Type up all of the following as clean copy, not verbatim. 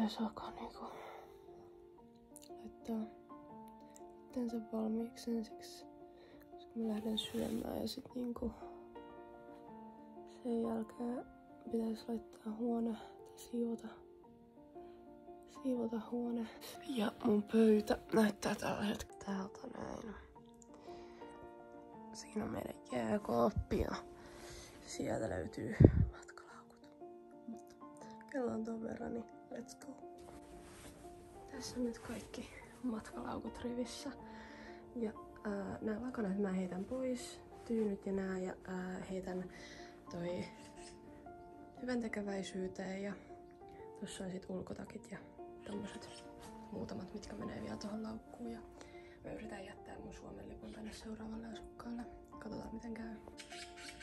pitäisi alkaa niinku laittaa itseensä valmiiksi ensiksi, koska mä lähden syömään ja sit niinku sen jälkeen pitäisi laittaa huone tai siivota huone. Ja mun pöytä näyttää tällä hetkellä täältä näin. Siinä on meidän jääkaappi ja sieltä löytyy matkalaukut. Mutta kello on ton verran, niin let's go. Tässä on nyt kaikki matkalaukut rivissä. Ja nämä lakanat mä heitän pois, tyynyt ja nää, ja heitän toi hyväntekeväisyyteen, ja tossa on sit ulkotakit ja tommoset muutamat, mitkä menee vielä tohon laukkuun, ja mä yritän jättää mun Suomen lipun tänne seuraavalle asukkaalle. Katsotaan miten käy.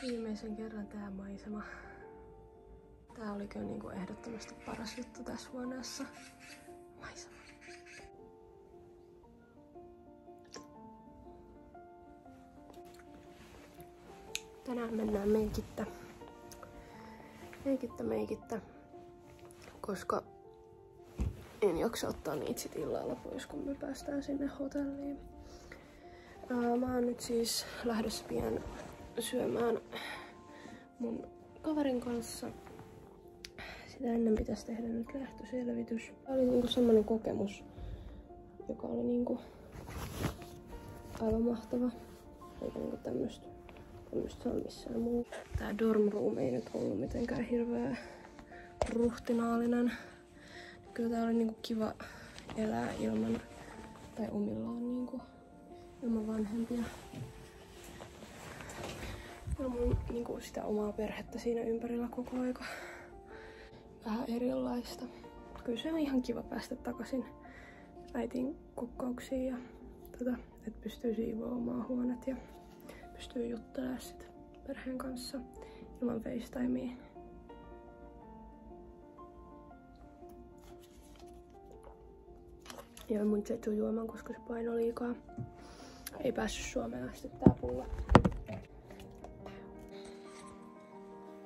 Viimeisen kerran tää maisema. Tää oli kyllä niinku ehdottomasti paras juttu tässä huoneessa. Maisema. Tänään mennään meikittä, koska en jaksa ottaa niitä sit illalla pois, kun me päästään sinne hotelliin. Mä oon nyt siis lähdössä pian syömään mun kaverin kanssa. Sitä ennen pitäisi tehdä nyt lähtöselvitys. Tää oli niinku semmonen kokemus, joka oli niinku aivan mahtava. Eikä niinku tämmöstä saa missään muu. Tää dorm room ei nyt ollut mitenkään hirveä ruhtinaallinen. Kyllä tää oli niinku kiva elää ilman tai omillaan niinku ilman vanhempia. Ilman niinku sitä omaa perhettä siinä ympärillä koko aika. Vähän erilaista. Kyllä se on ihan kiva päästä takaisin äitin kokkauksiin ja että pystyy siivoamaan huonet ja pystyy juttelemaan sit perheen kanssa ilman FaceTimea. Ja mun Jetsu juomaan, koska se paino liikaa. Ei päässyt Suomeen asti tää pulla.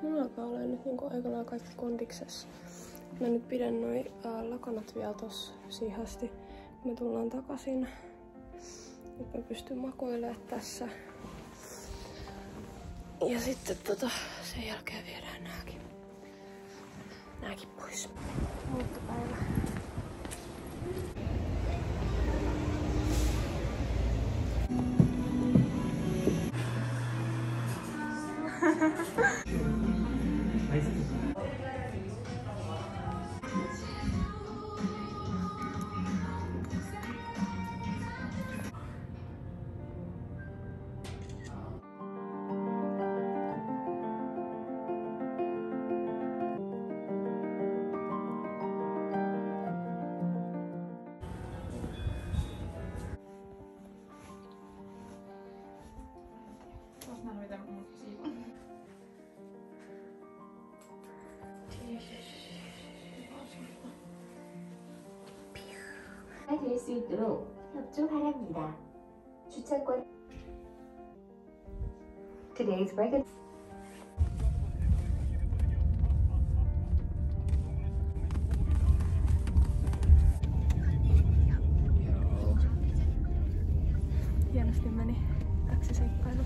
Mulla alkaa olla nyt niinku aikanaan kaikki kondiksessa. Mä nyt pidän noi lakanat vielä tossa siihen asti, kun me tullaan takaisin. Nyt mä pystyn makoilemaan tässä. Ja sitten sen jälkeen viedään nääkin pois. Muuttopäivä. 될 수 있도록 협조 바랍니다. 주차권 Today's break Hienosti meni taksiseikkailut.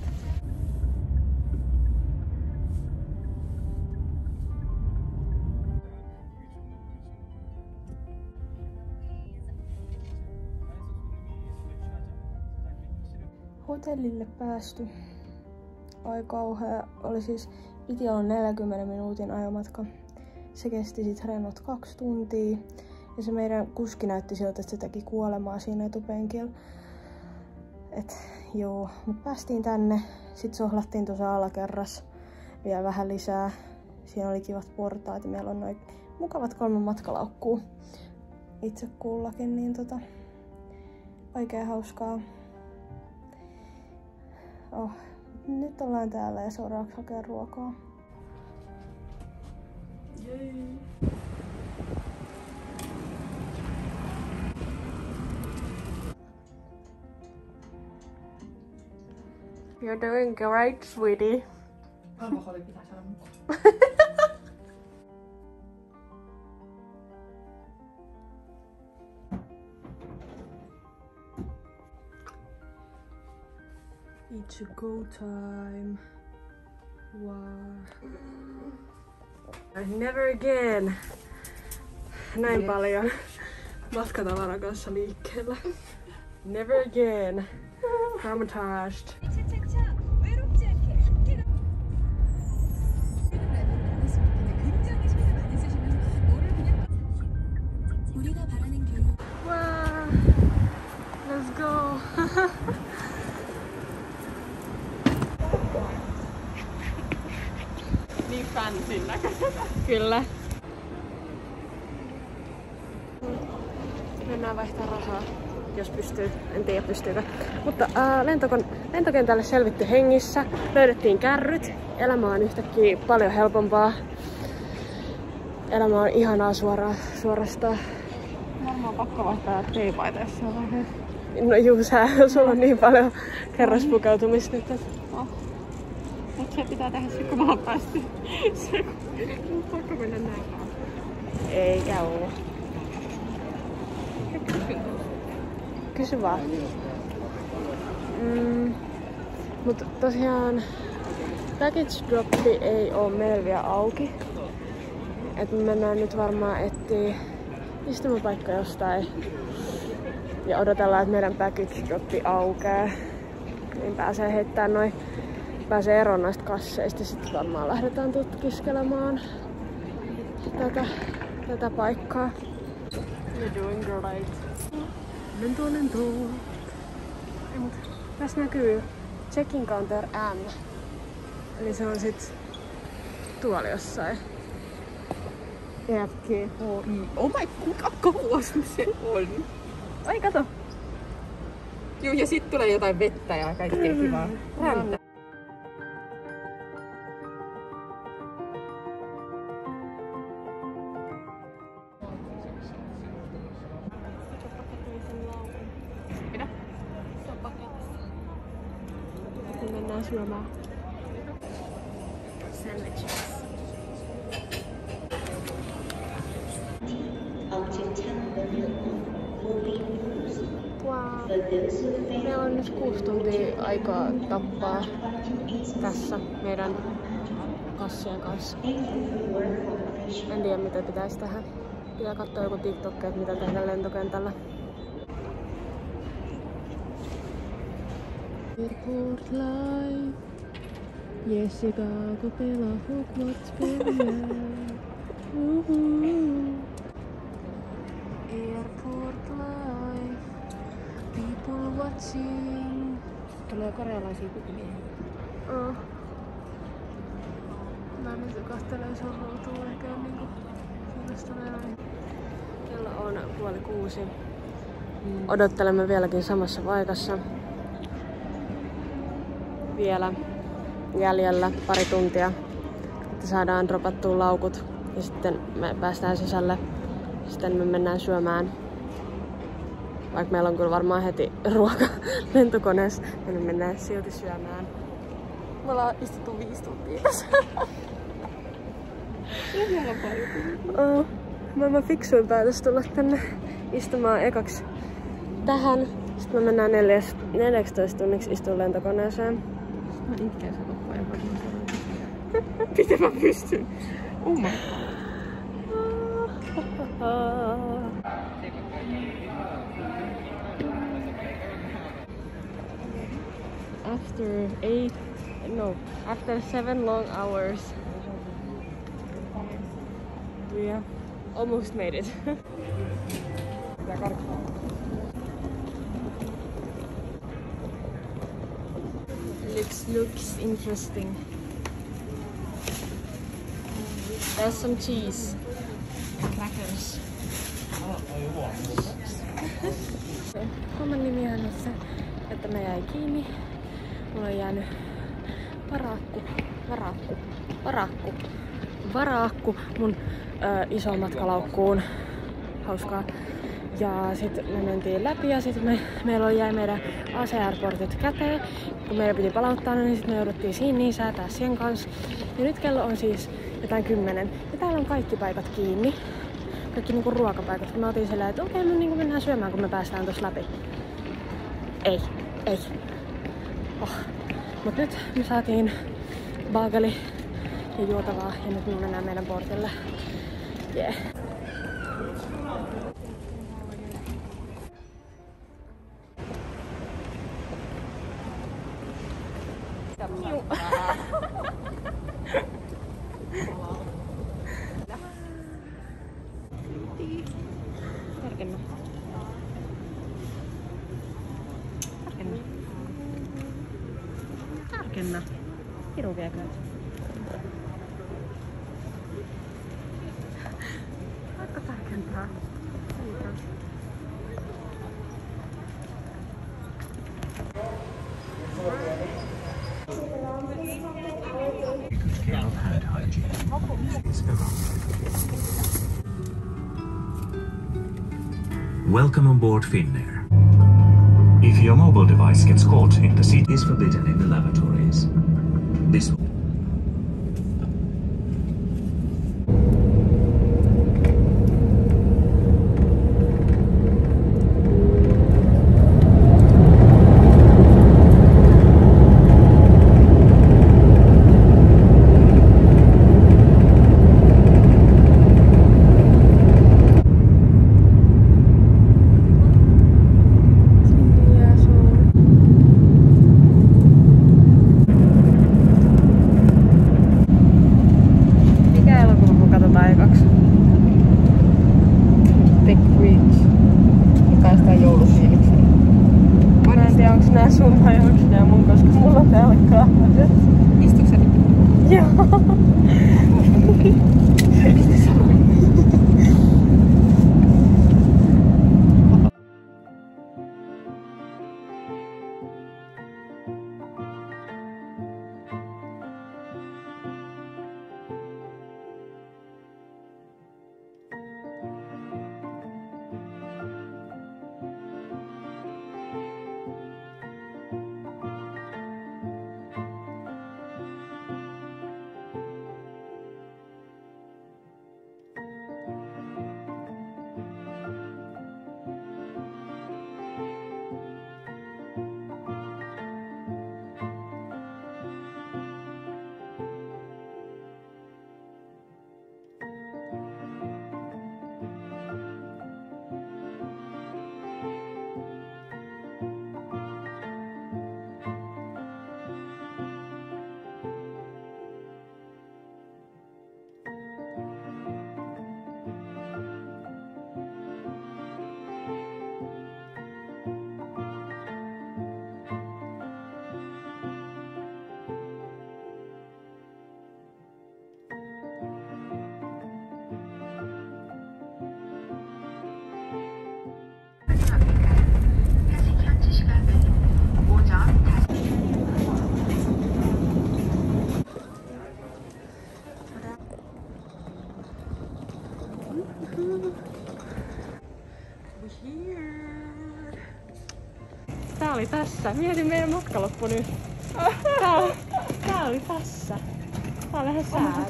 Hotellille päästy. Ai kauhea. Piti olla 40 minuutin ajomatka. Se kesti sit renot 2 tuntia. Ja se meidän kuski näytti siltä, että se teki kuolemaa siinä etupenkillä. Mut päästiin tänne. Sit sohlattiin tuossa alakerras vielä vähän lisää. Siinä oli kivat portaat ja meillä on noin mukavat 3 matkalaukkuu itse kullakin, niin oikein hauskaa. Nyt ollaan täällä ja seuraavaksi hakee ruokaa. Jei. You're doing great, sweetie. Alkoholi pitää saada mukaan. to go time. Wow. Never again. Näin paljon matkatavaran kanssa liikkeellä. Never again. Traumatized. Wow. Let's go. Niin fansin näköistä. Kyllä. Mennään vaihtaa rahaa, jos pystyy. En tiedä pystyykö. Mutta lentokentälle selvitty hengissä. Löydettiin kärryt. Elämä on yhtäkkiä paljon helpompaa. Elämä on ihanaa suorastaan. Varmaan pakko vaihtaa teepaita jossain vaiheessa. No juu, sulla on niin paljon kerraspukautumista nyt. Mut se pitää tehdä sit, kun mä oon päästy. Se on pakko mennä näin. Eikä oo. Kysy vaan. Mut tosiaan package droppi ei oo meillä vielä auki. Et me mennään nyt varmaan etsiä istumapaikka jostain. Ja odotellaan, että meidän package droppi aukeaa. Niin pääsee eroon noista kasseista. Sitten varmaan lähdetään tutkiskelemaan tätä paikkaa. You're doing great. Lento. Ei, mut tässä näkyy check-in counter M. Eli se on sit tuolla jossain. EFGHI. Oh my, kuinka kauas se on? Ai kato! Juu, ja sit tulee jotain vettä ja kaikkea kivaa. Räntä. Mitä? Sitten mennään syömään. Sandwiches. Wow. Meillä on nyt 6 tuntia aikaa tappaa tässä meidän kassien kanssa. En tiedä mitä pitäisi tehdä. Pitää katsoa joku TikTok, että mitä tehdä lentokentällä. Airport life. Jessica Kopela Hogwarts Airport life. People watching. Tulee korealaisia pykimiehiä. Mä nyt kahtelen sun ruutuun eikä niinku kiinnostuneena. Kello on 5:30. Odottelemme vieläkin samassa paikassa. Vielä jäljellä pari tuntia, että saadaan dropattua laukut ja sitten me päästään sisälle. Sitten me mennään syömään. Vaikka meillä on kyllä varmaan heti ruoka lentokoneessa, niin me mennään silti syömään. Me ollaan istuttu 5 tuntia tässä. Maailman fiksuin päätös tulla tänne istumaan ekaksi tähän. Sitten me mennään 14 tunniksi istumaan lentokoneeseen. Mä itkeen sen koko ajan varmaan. Miten mä pystyn? After 7 long hours, we almost made it. Looks interesting. There's some cheese and crackers. Homman nimi on se, että me jäi kiinni. Mulla on jäänyt varakku mun iso matkalaukkuun. Hauskaa. Ja sitten me mentiin läpi ja sitten meillä jäi meidän ACR-portit käteen. Kun meidän piti palauttaa ne, niin sitten me jouduttiin siinä niin säätää sen kanssa. Ja nyt kello on siis jotain 10. Ja täällä on kaikki paikat kiinni. Kaikki niinku ruokapaikat. Mä otin silleen, että okei, me niinku mennään syömään, kun me päästään tossa läpi. Ei. Oh. Mut nyt me saatiin baageli ja juotavaa ja nyt me mennään meidän portille. Yeah. Tarkenna. Tarkenna. Tarkenna. Piru viekö? Vaikka tarkentaa. Welcome on board Finnair. If your mobile device gets caught in the seat, is forbidden in the lavatories. This Sun vai onks nää mun, koska mulla on täällä kahdet. Istuuko sä nyt? Joo. Tää oli tässä. Mietin meidän matkaloppu nyt. Tää oli tässä. Tää on lähes säätä.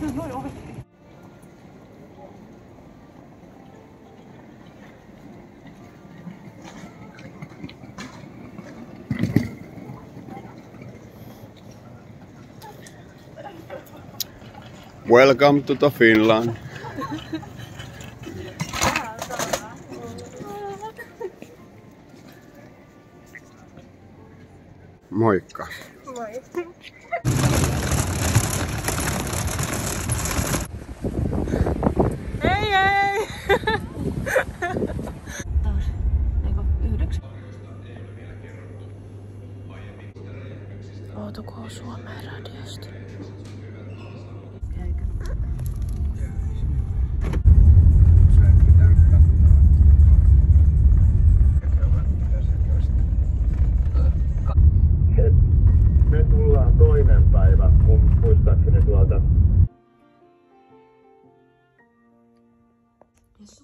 Welcome to the Finland. Moikka. Moi. Hei hei! Taas, eikö 9? Outokoon Suomeen radiosta. Me tullaan toinen päivä, mun muistaakseni tuolta. Yes,